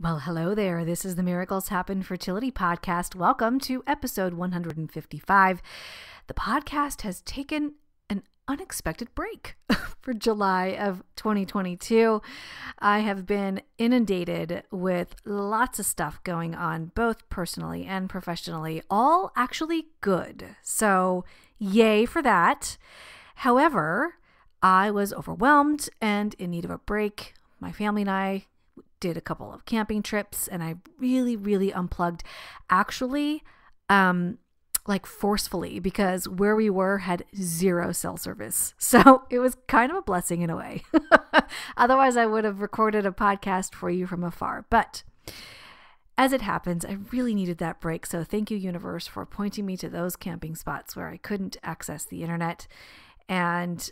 Well, hello there. This is the Miracles Happen Fertility Podcast. Welcome to episode 155. The podcast has taken an unexpected break for July of 2022. I have been inundated with lots of stuff going on, both personally and professionally, all actually good. So yay for that. However, I was overwhelmed and in need of a break. My family and I did a couple of camping trips and I really unplugged, actually, forcefully, because where we were had zero cell service. So it was kind of a blessing in a way. Otherwise, I would have recorded a podcast for you from afar. But as it happens, I really needed that break. So thank you, universe, for pointing me to those camping spots where I couldn't access the internet. And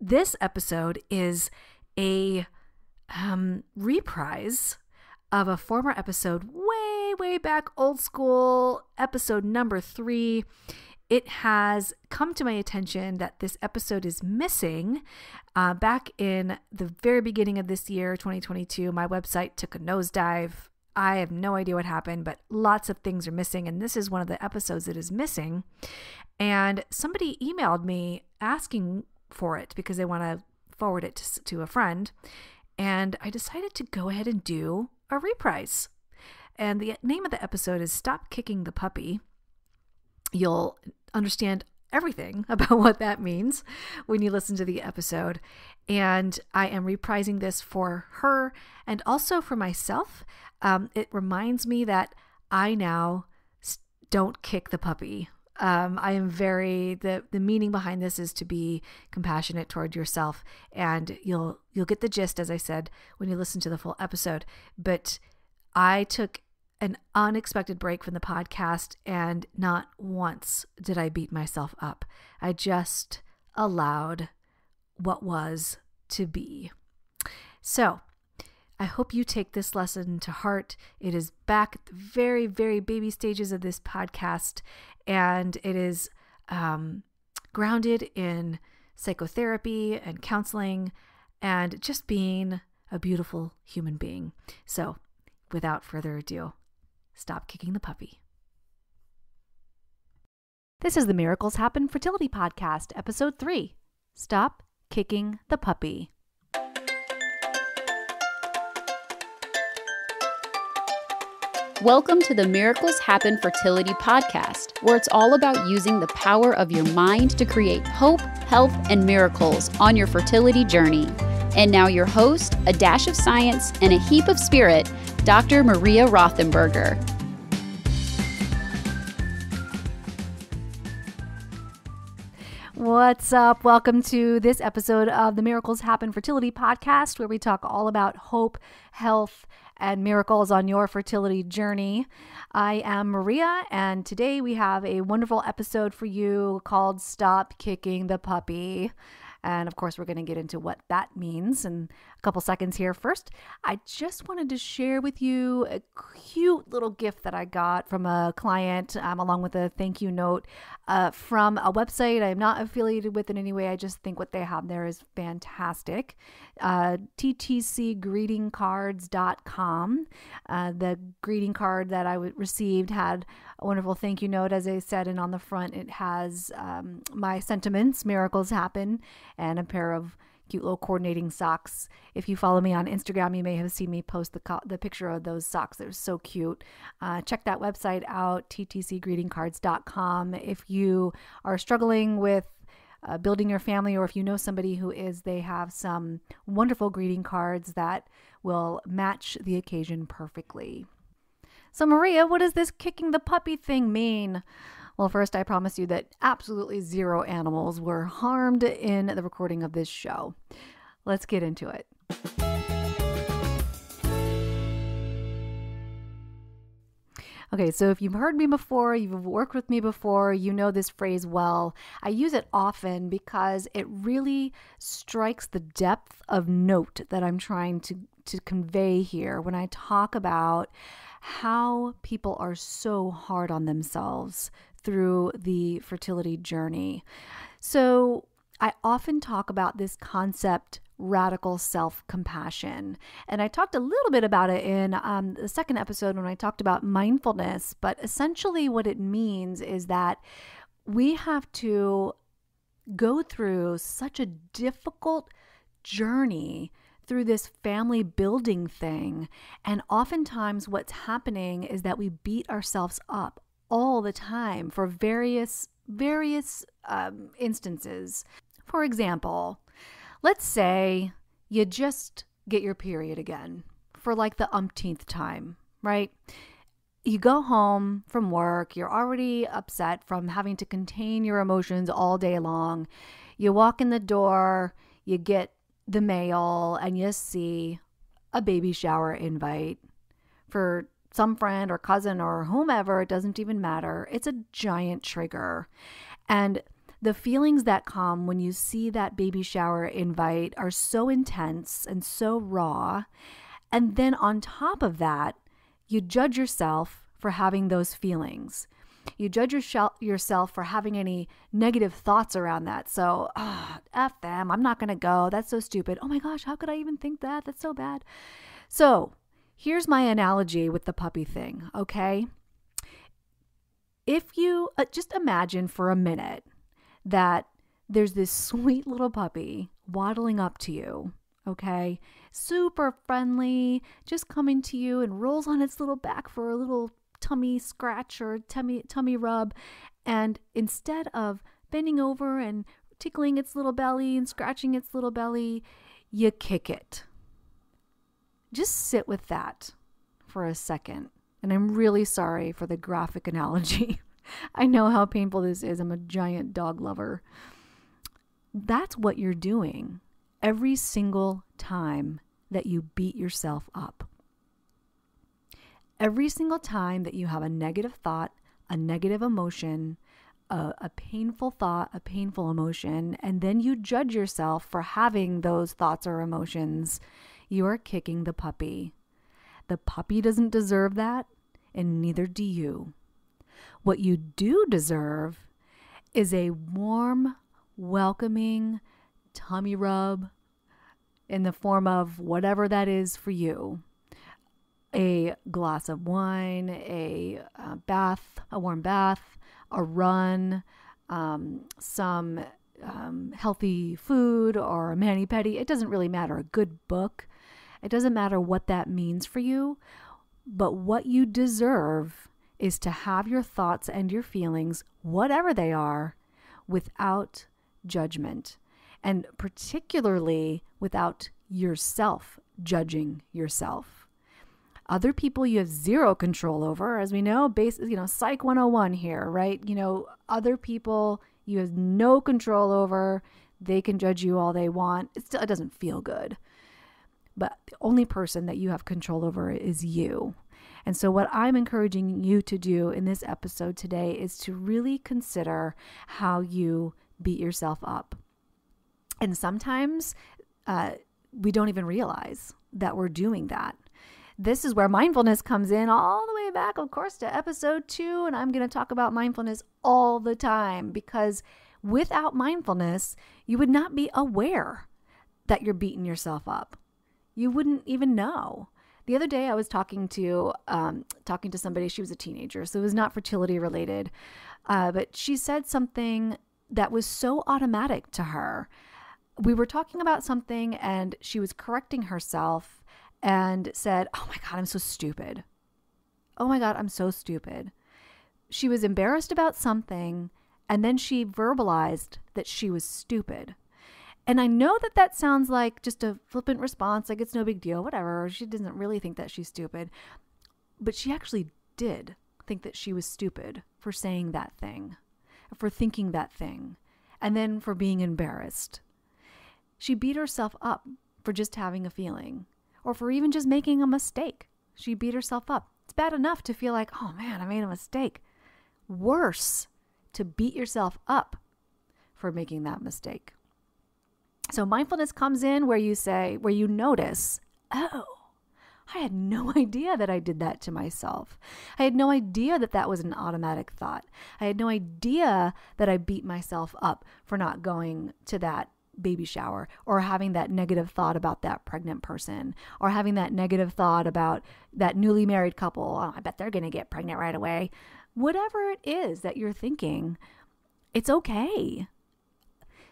this episode is a reprise of a former episode way back, old school, episode number 3. It has come to my attention that this episode is missing. Back in the very beginning of this year, 2022, my website took a nosedive. I have no idea what happened, but lots of things are missing, and this is one of the episodes that is missing. And somebody emailed me asking for it because they want to forward it to a friend. And I decided to go ahead and do a reprise. And the name of the episode is Stop Kicking the Puppy. You'll understand everything about what that means when you listen to the episode. And I am reprising this for her and also for myself. It reminds me that I now don't kick the puppy. I am the meaning behind this is to be compassionate toward yourself, and you'll get the gist, as I said, when you listen to the full episode. But I took an unexpected break from the podcast, and not once did I beat myself up. I just allowed what was to be. So I hope you take this lesson to heart. It is back at the very baby stages of this podcast, and it is grounded in psychotherapy and counseling and just being a beautiful human being. So without further ado, stop kicking the puppy. This is the Miracles Happen Fertility Podcast, episode 3. Stop kicking the puppy. Welcome to the Miracles Happen Fertility Podcast, where it's all about using the power of your mind to create hope, health, and miracles on your fertility journey. And now your host, a dash of science and a heap of spirit, Dr. Maria Rothenberger. What's up? Welcome to this episode of the Miracles Happen Fertility Podcast, where we talk all about hope, health, and miracles on your fertility journey. I am Maria, and today we have a wonderful episode for you called Stop Kicking the Puppy. And of course, we're going to get into what that means in a couple seconds here. First, I just wanted to share with you a cute little gift that I got from a client, along with a thank you note from a website I'm not affiliated with in any way. I just think what they have there is fantastic. ttcgreetingcards.com. The greeting card that I received had a wonderful thank you note, as I said, and on the front it has my sentiments, miracles happen, and a pair of cute little coordinating socks. If you follow me on Instagram, you may have seen me post the picture of those socks. They're so cute. Check that website out, ttcgreetingcards.com. If you are struggling with building your family, or if you know somebody who is, they have some wonderful greeting cards that will match the occasion perfectly. So Maria, what does this kicking the puppy thing mean? Well, first, I promise you that absolutely zero animals were harmed in the recording of this show. Let's get into it. Okay, so if you've heard me before, you've worked with me before, you know this phrase well. I use it often because it really strikes the depth of note that I'm trying to convey here when I talk about how people are so hard on themselves through the fertility journey. So I often talk about this concept radical self-compassion. And I talked a little bit about it in the second episode when I talked about mindfulness, but essentially what it means is that we have to go through such a difficult journey through this family building thing. And oftentimes what's happening is that we beat ourselves up all the time for various instances. For example, let's say you just get your period again for like the umpteenth time, right? You go home from work, you're already upset from having to contain your emotions all day long. You walk in the door, you get the mail, and you see a baby shower invite for some friend or cousin or whomever. It doesn't even matter. It's a giant trigger. And the feelings that come when you see that baby shower invite are so intense and so raw. And then on top of that, you judge yourself for having those feelings. You judge yourself for having any negative thoughts around that. So, F them, I'm not going to go. That's so stupid. Oh my gosh, how could I even think that? That's so bad. So here's my analogy with the puppy thing, okay? If you just imagine for a minute that there's this sweet little puppy waddling up to you, okay? Super friendly, just coming to you and rolls on its little back for a little tummy scratch or tummy rub. And instead of bending over and tickling its little belly and scratching its little belly, you kick it. Just sit with that for a second. And I'm really sorry for the graphic analogy. I know how painful this is. I'm a giant dog lover. That's what you're doing every single time that you beat yourself up. Every single time that you have a negative thought, a negative emotion, a painful thought, a painful emotion, and then you judge yourself for having those thoughts or emotions, you are kicking the puppy. The puppy doesn't deserve that, and neither do you. What you do deserve is a warm, welcoming tummy rub in the form of whatever that is for you. A glass of wine, a warm bath, a run, some healthy food or a mani-pedi. It doesn't really matter. A good book. It doesn't matter what that means for you. But what you deserve is to have your thoughts and your feelings, whatever they are, without judgment. And particularly without yourself judging yourself. Other people you have zero control over, as we know, Psych 101 here, right? Other people you have no control over. They can judge you all they want. It doesn't feel good. But the only person that you have control over is you. And so what I'm encouraging you to do in this episode today is to really consider how you beat yourself up. And sometimes we don't even realize that we're doing that. This is where mindfulness comes in all the way back, of course, to episode 2. And I'm going to talk about mindfulness all the time because without mindfulness, you would not be aware that you're beating yourself up. You wouldn't even know. The other day I was talking to somebody. She was a teenager, so it was not fertility related. But she said something that was so automatic to her. We were talking about something and she was correcting herself and said, "Oh my God, I'm so stupid. Oh my God, I'm so stupid." She was embarrassed about something and then she verbalized that she was stupid. And I know that sounds like just a flippant response, like it's no big deal, whatever. She doesn't really think that she's stupid. But she actually did think that she was stupid for saying that thing, for thinking that thing, and then for being embarrassed. She beat herself up for just having a feeling. Or for even just making a mistake. She beat herself up. It's bad enough to feel like, oh man, I made a mistake. Worse to beat yourself up for making that mistake. So mindfulness comes in where you notice, oh, I had no idea that I did that to myself. I had no idea that was an automatic thought. I had no idea that I beat myself up for not going to that baby shower, or having that negative thought about that pregnant person, or having that negative thought about that newly married couple. Oh, I bet they're going to get pregnant right away. Whatever it is that you're thinking, it's okay.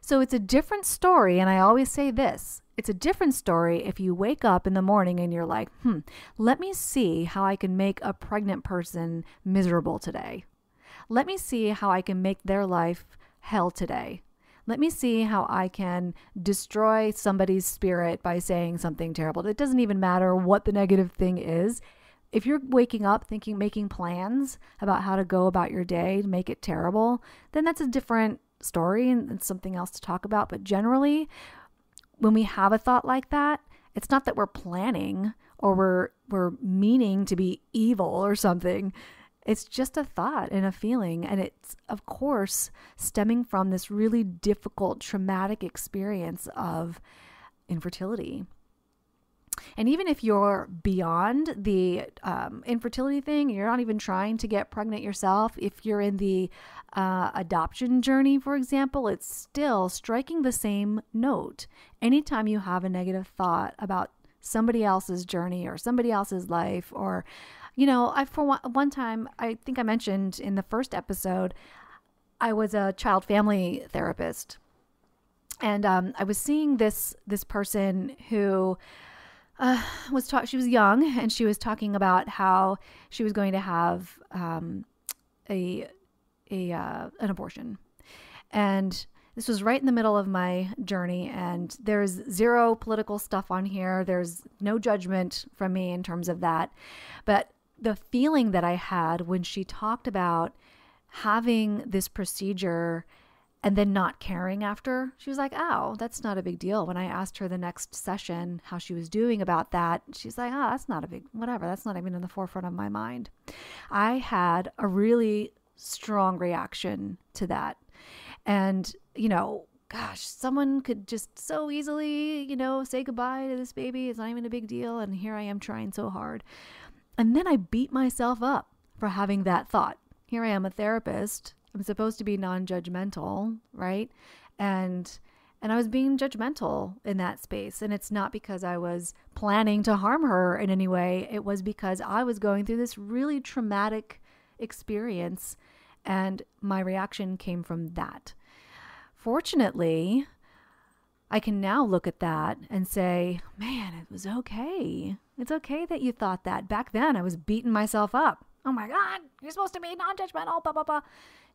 So it's a different story. And I always say this, it's a different story if you wake up in the morning and you're like, let me see how I can make a pregnant person miserable today. Let me see how I can make their life hell today. Let me see how I can destroy somebody's spirit by saying something terrible. It doesn't even matter what the negative thing is. If you're waking up thinking, making plans about how to go about your day to make it terrible, then that's a different story and something else to talk about. But generally, when we have a thought like that, it's not that we're planning or we're meaning to be evil or something. It's just a thought and a feeling. And it's, of course, stemming from this really difficult, traumatic experience of infertility. And even if you're beyond the infertility thing, you're not even trying to get pregnant yourself, if you're in the adoption journey, for example, it's still striking the same note. Anytime you have a negative thought about somebody else's journey or somebody else's life, or, one time, I think I mentioned in the first episode, I was a child family therapist, and I was seeing this person who she was young, and she was talking about how she was going to have an abortion. And this was right in the middle of my journey, and there's zero political stuff on here. There's no judgment from me in terms of that. But the feeling that I had when she talked about having this procedure and then not caring after, she was like, oh, that's not a big deal. When I asked her the next session how she was doing about that, she's like, oh, that's not a big, whatever. That's not even in the forefront of my mind. I had a really strong reaction to that. And, gosh, someone could just so easily, say goodbye to this baby. It's not even a big deal. And here I am trying so hard. And then I beat myself up for having that thought. Here I am, a therapist. I'm supposed to be non-judgmental, right? And I was being judgmental in that space. And it's not because I was planning to harm her in any way. It was because I was going through this really traumatic experience, and my reaction came from that. Fortunately, I can now look at that and say, man, it was okay. It's okay that you thought that. Back then, I was beating myself up. Oh my God, you're supposed to be non-judgmental, blah, blah, blah.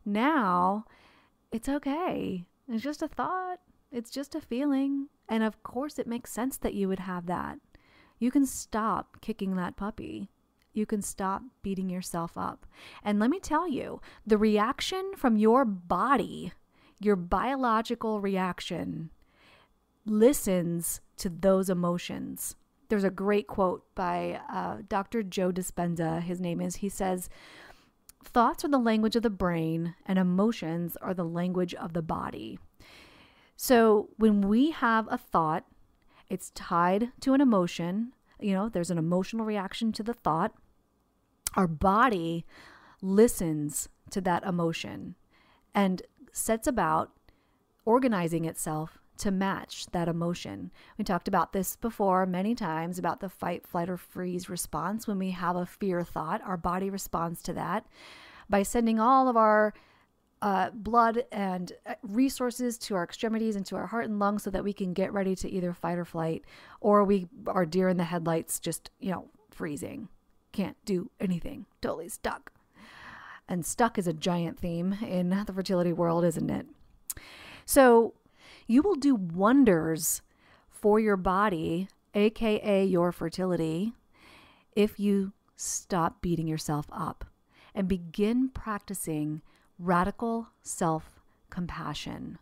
Now, it's okay. It's just a thought. It's just a feeling. And of course, it makes sense that you would have that. You can stop kicking that puppy. You can stop beating yourself up. And let me tell you, the reaction from your body, your biological reaction, listens to those emotions. There's a great quote by Dr. Joe Dispenza. His name is, he says, thoughts are the language of the brain and emotions are the language of the body. So when we have a thought, it's tied to an emotion. There's an emotional reaction to the thought. Our body listens to that emotion and sets about organizing itself to match that emotion. We talked about this before many times about the fight, flight, or freeze response. When we have a fear thought, our body responds to that by sending all of our blood and resources to our extremities and to our heart and lungs so that we can get ready to either fight or flight, or we are deer in the headlights, just, freezing. Can't do anything. Totally stuck. And stuck is a giant theme in the fertility world, isn't it? So you will do wonders for your body, aka your fertility, if you stop beating yourself up and begin practicing radical self-compassion.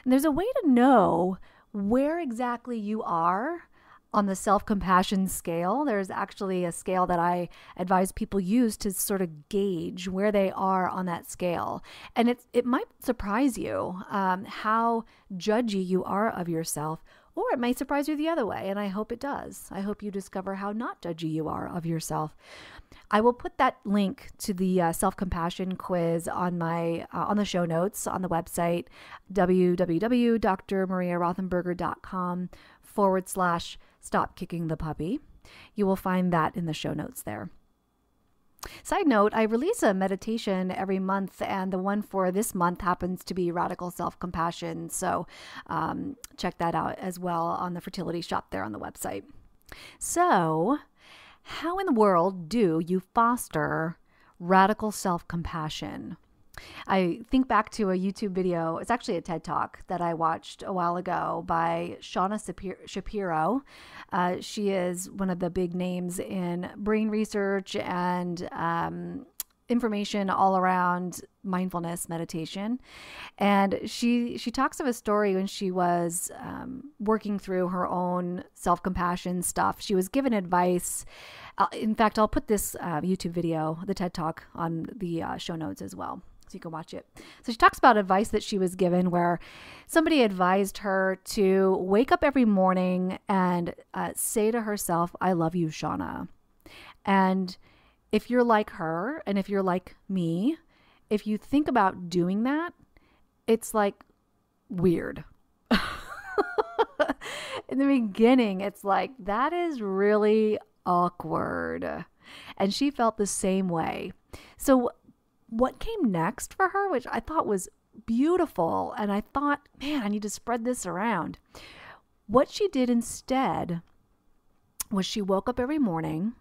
And there's a way to know where exactly you are on the self-compassion scale. There's actually a scale that I advise people use to sort of gauge where they are on that scale. And it might surprise you how judgy you are of yourself, Or it may surprise you the other way, and I hope it does. I hope you discover how not judgy you are of yourself. I will put that link to the self-compassion quiz on the show notes on the website, www.drmariarothenberger.com/stop kicking the puppy. You will find that in the show notes there. Side note, I release a meditation every month, and the one for this month happens to be Radical Self-Compassion. So check that out as well on the fertility shop there on the website. So how in the world do you foster radical self-compassion? I think back to a YouTube video. It's actually a TED Talk that I watched a while ago by Shauna Shapiro. She is one of the big names in brain research and information all around mindfulness meditation. And she talks of a story when she was working through her own self-compassion stuff. She was given advice. In fact, I'll put this YouTube video, the TED Talk, on the show notes as well, so you can watch it. So she talks about advice that she was given where somebody advised her to wake up every morning and say to herself, "I love you, Shauna." And if you're like her, and if you're like me, if you think about doing that, it's like weird. In the beginning, it's like, that is really awkward. And she felt the same way. So what came next for her, which I thought was beautiful, and I thought, man, I need to spread this around. What she did instead was she woke up every morning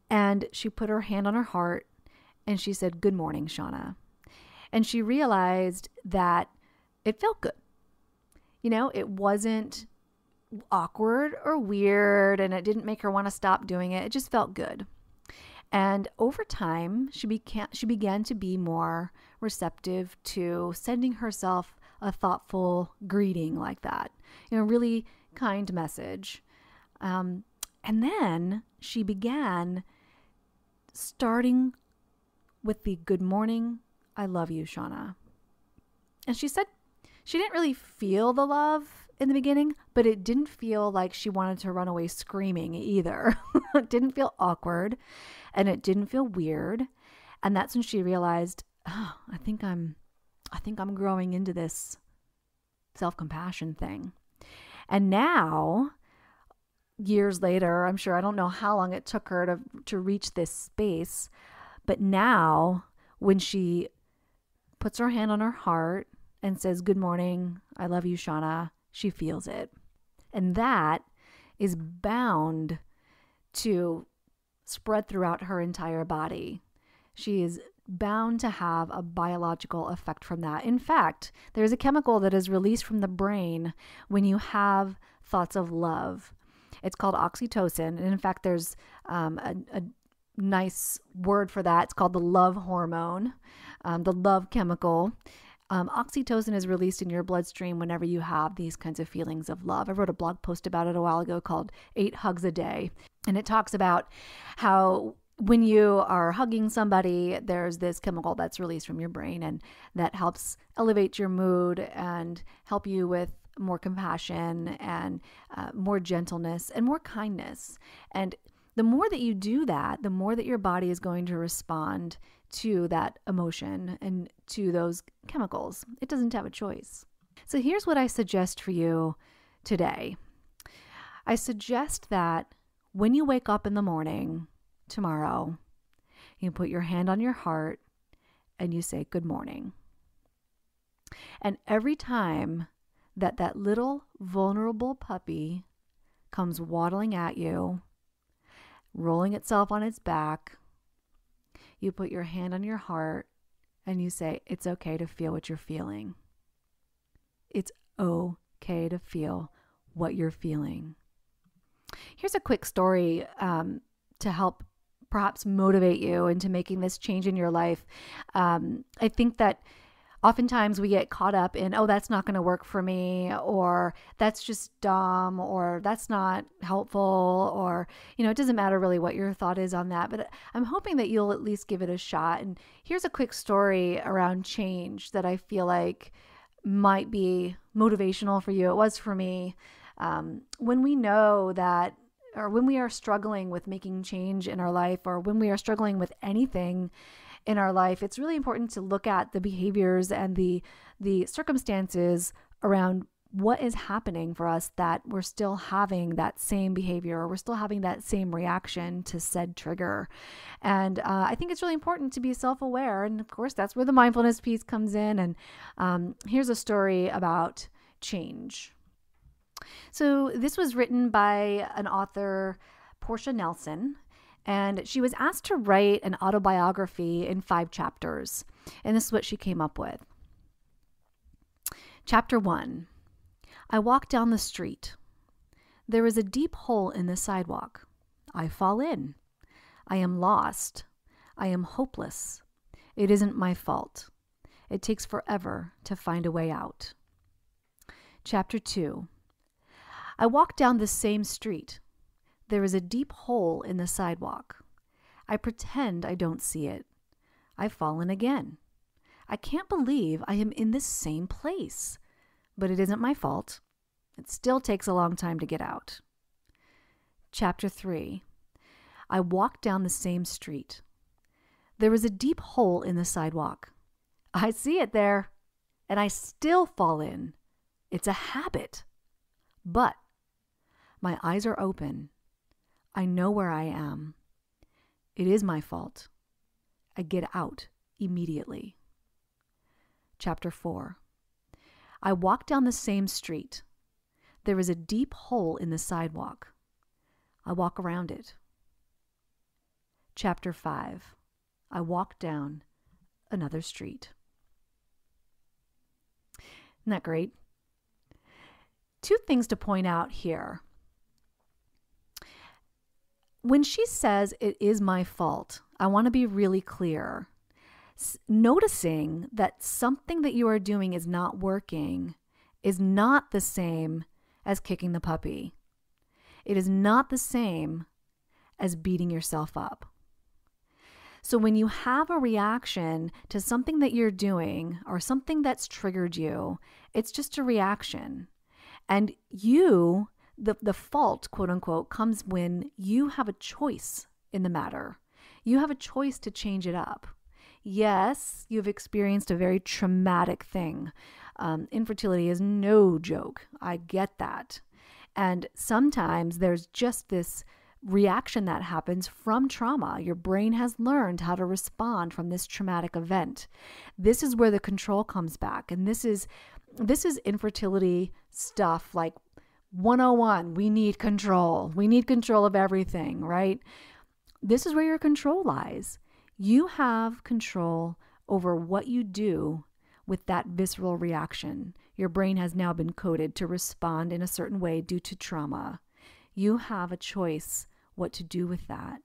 and she put her hand on her heart and she said, "Good morning, Shauna." And she realized that it felt good. You know, it wasn't awkward or weird, and it didn't make her want to stop doing it. It just felt good. And over time, she began to be more receptive to sending herself a thoughtful greeting like that, you know, really kind message. And then she began starting with the "Good morning, I love you, Shauna." And she said she didn't really feel the love in the beginning, but it didn't feel like she wanted to run away screaming either. It didn't feel awkward, and it didn't feel weird. And that's when she realized, oh, I think I'm growing into this self-compassion thing. And now, years later, I'm sure, I don't know how long it took her to reach this space, but now when she puts her hand on her heart and says, "Good morning, I love you, Shauna," she feels it. And that is bound to spread throughout her entire body. She is bound to have a biological effect from that. In fact, there's a chemical that is released from the brain when you have thoughts of love. It's called oxytocin. And in fact, there's a nice word for that. It's called the love hormone, the love chemical. Oxytocin is released in your bloodstream whenever you have these kinds of feelings of love. I wrote a blog post about it a while ago called 8 Hugs a Day. And it talks about how when you are hugging somebody, there's this chemical that's released from your brain, and that helps elevate your mood and help you with more compassion and more gentleness and more kindness. And the more that you do that, the more that your body is going to respond to that emotion and to those chemicals. It doesn't have a choice. So here's what I suggest for you today. I suggest that when you wake up in the morning tomorrow, you put your hand on your heart and you say, "Good morning." And every time that little vulnerable puppy comes waddling at you, rolling itself on its back, you put your hand on your heart and you say, "It's okay to feel what you're feeling. It's okay to feel what you're feeling." Here's a quick story to help perhaps motivate you into making this change in your life. I think that oftentimes we get caught up in, oh, that's not going to work for me, or that's just dumb, or that's not helpful, or, it doesn't matter really what your thought is on that, but I'm hoping that you'll at least give it a shot. And here's a quick story around change that I feel like might be motivational for you. It was for me. When we know that, or when we are struggling with making change in our life, or when we are struggling with anything in our life, it's really important to look at the behaviors and the circumstances around what is happening for us, that we're still having that same behavior, or we're still having that same reaction to said trigger. And I think it's really important to be self-aware. And of course, that's where the mindfulness piece comes in. And here's a story about change. So this was written by an author, Portia Nelson, and she was asked to write an autobiography in 5 chapters. And this is what she came up with. Chapter 1. I walk down the street. There is a deep hole in the sidewalk. I fall in. I am lost. I am hopeless. It isn't my fault. It takes forever to find a way out. Chapter 2. I walk down the same street. There is a deep hole in the sidewalk. I pretend I don't see it. I've fallen again. I can't believe I am in this same place. But it isn't my fault. It still takes a long time to get out. Chapter 3. I walk down the same street. There is a deep hole in the sidewalk. I see it there, and I still fall in. It's a habit. But my eyes are open. I know where I am. It is my fault. I get out immediately. Chapter 4. I walk down the same street. There is a deep hole in the sidewalk. I walk around it. Chapter 5. I walk down another street. Isn't that great? 2 things to point out here. When she says it is my fault, I want to be really clear. Noticing that something that you are doing is not working is not the same as kicking the puppy. It is not the same as beating yourself up. So when you have a reaction to something that you're doing or something that's triggered you, it's just a reaction. And you, the fault, quote unquote, comes when you have a choice in the matter. You have a choice to change it up. Yes, you've experienced a very traumatic thing. Infertility is no joke. I get that. And sometimes there's just this reaction that happens from trauma. Your brain has learned how to respond from this traumatic event. This is where the control comes back. And this is infertility stuff like 101. We need control. We need control of everything, right? This is where your control lies. You have control over what you do with that visceral reaction. Your brain has now been coded to respond in a certain way due to trauma. You have a choice what to do with that.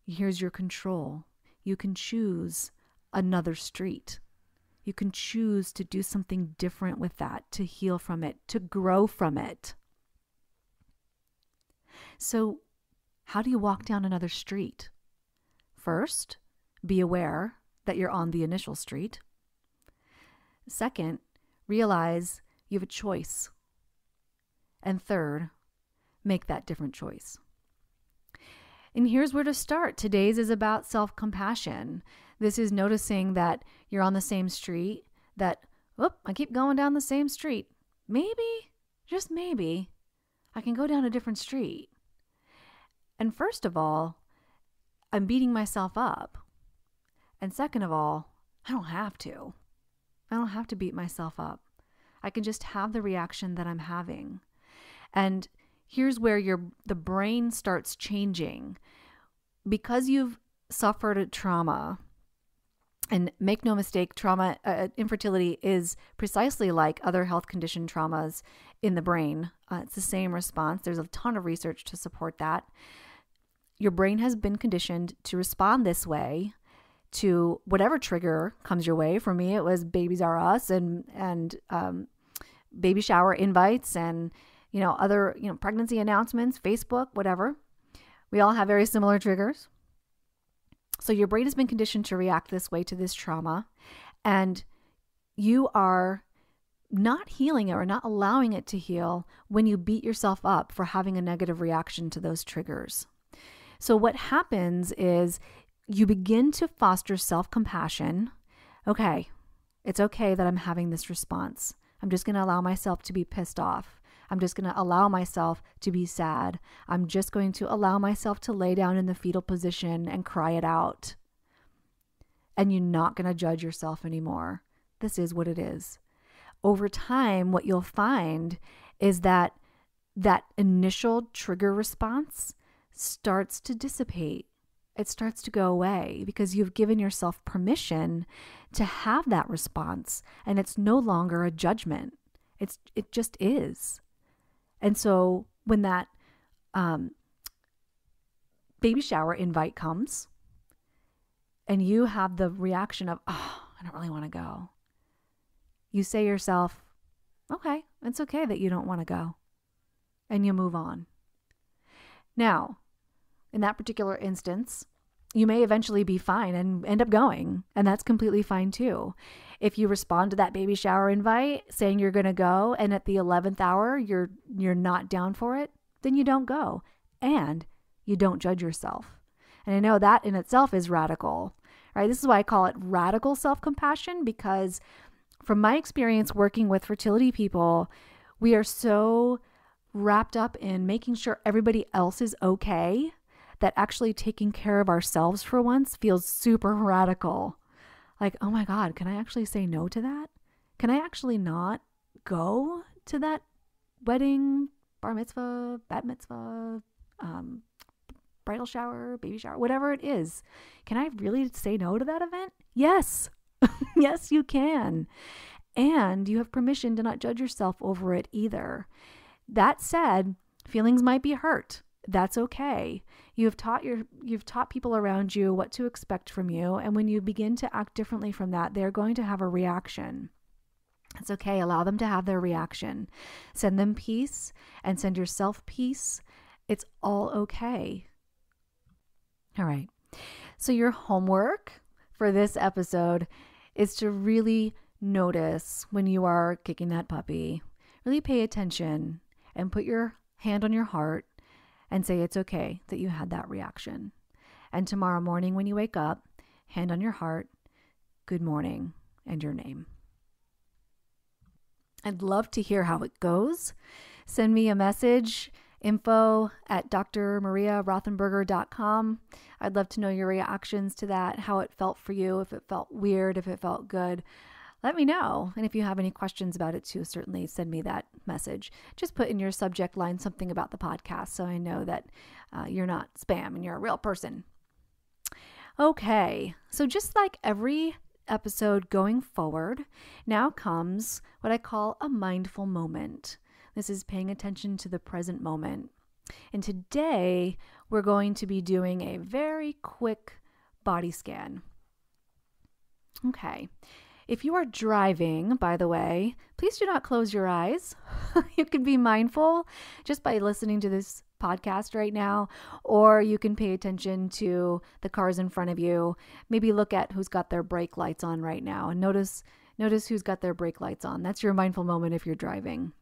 Here's your control. You can choose another street. You can choose to do something different with that, to heal from it, to grow from it. So, how do you walk down another street? First, be aware that you're on the initial street. Second, realize you have a choice. And third, make that different choice. And here's where to start. Today's is about self-compassion. This is noticing that you're on the same street, that, I keep going down the same street. Maybe, just maybe, I can go down a different street. And first of all, I'm beating myself up. And second of all, I don't have to. I don't have to beat myself up. I can just have the reaction that I'm having. And here's where the brain starts changing. Because you've suffered a trauma, and make no mistake, trauma, infertility is precisely like other health condition traumas in the brain. It's the same response. There's a ton of research to support that. Your brain has been conditioned to respond this way to whatever trigger comes your way. For me, it was Babies R Us and baby shower invites and other pregnancy announcements, Facebook, whatever. We all have very similar triggers. So your brain has been conditioned to react this way to this trauma, and you are not healing it or not allowing it to heal when you beat yourself up for having a negative reaction to those triggers. So what happens is you begin to foster self-compassion. Okay, it's okay that I'm having this response. I'm just going to allow myself to be pissed off. I'm just going to allow myself to be sad. I'm just going to allow myself to lay down in the fetal position and cry it out. And you're not going to judge yourself anymore. This is what it is. Over time, what you'll find is that that initial trigger response starts to dissipate. It starts to go away because you've given yourself permission to have that response, and it's no longer a judgment. It just is. And so when that baby shower invite comes and you have the reaction of, oh, I don't really want to go. You say to yourself, okay, it's okay that you don't want to go. And you move on. Now, in that particular instance, you may eventually be fine and end up going, and that's completely fine too. If you respond to that baby shower invite saying you're going to go, and at the 11th hour you're not down for it, then you don't go, and you don't judge yourself. And I know that in itself is radical, right? This is why I call it radical self-compassion, because from my experience working with fertility people, we are so wrapped up in making sure everybody else is okay that actually taking care of ourselves for once feels super radical. Like, oh my God, can I actually say no to that? Can I actually not go to that wedding, bar mitzvah, bat mitzvah, bridal shower, baby shower, whatever it is? Can I really say no to that event? Yes. Yes, you can. And you have permission to not judge yourself over it either. That said, feelings might be hurt. That's okay. You've taught people around you what to expect from you. And when you begin to act differently from that, they're going to have a reaction. It's okay. Allow them to have their reaction. Send them peace and send yourself peace. It's all okay. All right. So your homework for this episode is to really notice when you are kicking that puppy. Really pay attention and put your hand on your heart and say it's okay that you had that reaction. And tomorrow morning when you wake up, hand on your heart, good morning, and your name. I'd love to hear how it goes. Send me a message, info@drmariarothenberger.com. I'd love to know your reactions to that, how it felt for you, if it felt weird, if it felt good. Let me know. And if you have any questions about it too, certainly send me that message. Just put in your subject line something about the podcast so I know that you're not spam and you're a real person. Okay, so just like every episode going forward, now comes what I call a mindful moment. This is paying attention to the present moment. And today we're going to be doing a very quick body scan. Okay. If you are driving, by the way, please do not close your eyes. You can be mindful just by listening to this podcast right now, or you can pay attention to the cars in front of you. Maybe look at who's got their brake lights on right now and notice who's got their brake lights on. That's your mindful moment if you're driving.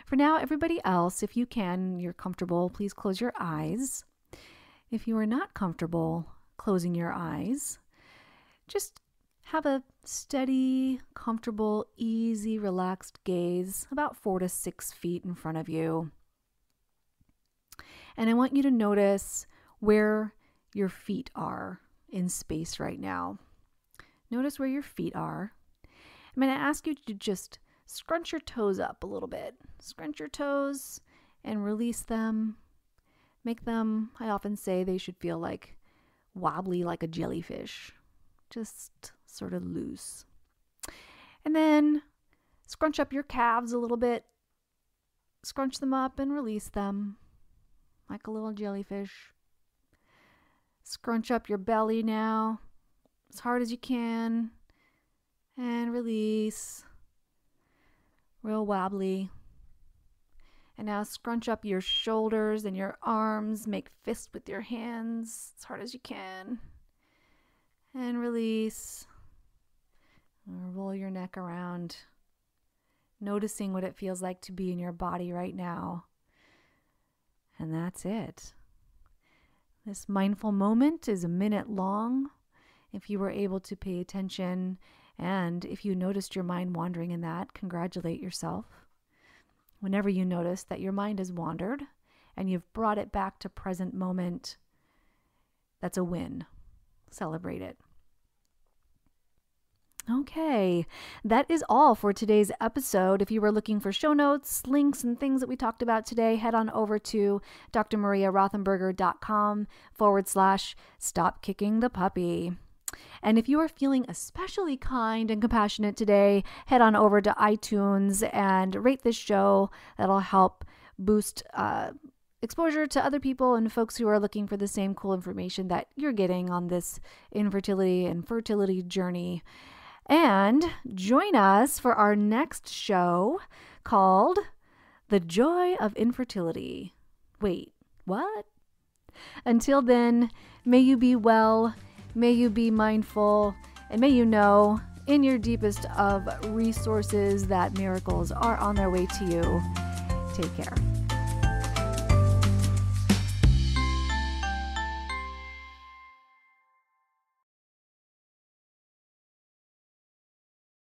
For now, everybody else, if you can, you're comfortable, please close your eyes. If you are not comfortable closing your eyes, just have a steady, comfortable, easy, relaxed gaze about 4 to 6 feet in front of you. And I want you to notice where your feet are in space right now. Notice where your feet are. I'm going to ask you to just scrunch your toes up a little bit. Scrunch your toes and release them. Make them, I often say they should feel like wobbly like a jellyfish. Just sort of loose. And then scrunch up your calves a little bit. Scrunch them up and release them like a little jellyfish. Scrunch up your belly now as hard as you can and release. Real wobbly. And now scrunch up your shoulders and your arms. Make fists with your hands as hard as you can. And release. Roll your neck around. noticing what it feels like to be in your body right now. And that's it. This mindful moment is a minute long. If you were able to pay attention, and if you noticed your mind wandering in that, congratulate yourself. Whenever you notice that your mind has wandered and you've brought it back to present moment, that's a win. Celebrate it. Okay, that is all for today's episode. If you were looking for show notes, links, and things that we talked about today, head on over to drmariarothenberger.com/stop kicking the puppy. And if you are feeling especially kind and compassionate today, head on over to iTunes and rate this show. That'll help boost exposure to other people and folks who are looking for the same cool information that you're getting on this infertility and fertility journey. And join us for our next show called The Joy of Infertility. Wait, what? Until then, may you be well, may you be mindful, and may you know in your deepest of resources that miracles are on their way to you. Take care.